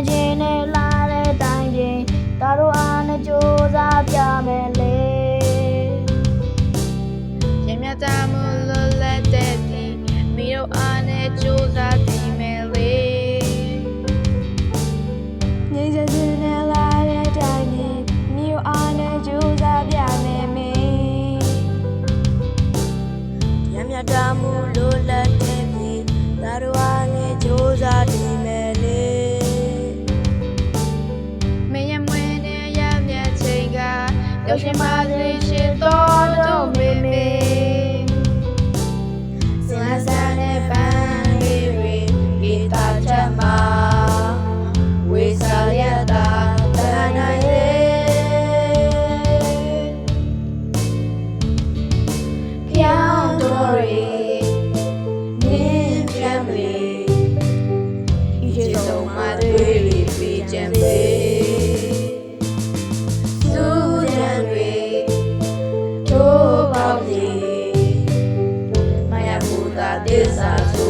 ချင်းနဲ့လာတဲ့တိုင်းချင်းဒါတို့အားနဲ့ကြိုးစားပြမယ်လေရင်မြတာမလို့လက်တဲ့ဒီမိတို့အားနဲ့ကြိုးစားတည်မယ်လေငြိမ်းချမ်းချင်းနဲ့လာတဲ့တိုင်းချင်းမိတို့အားနဲ့ကြိုးစားပြမယ်မေရင်မြတာမလို့လက်တဲ့ဒီဒါတို့အားနဲ့ကြိုးစားတည်မယ်လေရောက်ရှင်ပါစေရှင်တော်တို့မေမေစင်စမ်းနဲ့ပန်းလေးတွေဂီတာချက်မှာဝေစားရတာတန်နိုင်လေပြောင်းတော်ရီနင်းချမ်းလေးဒီဆုံးမတွေပြီးချမ်းလေးThis is so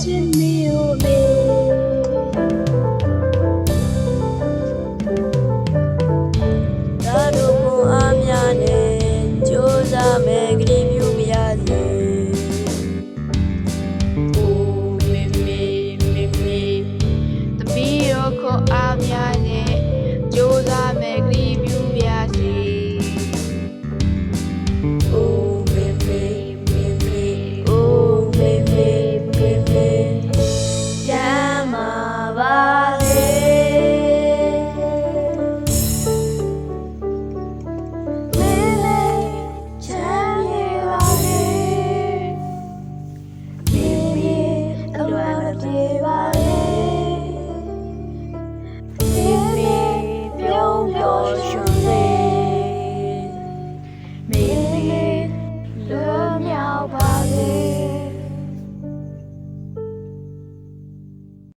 Jimmy,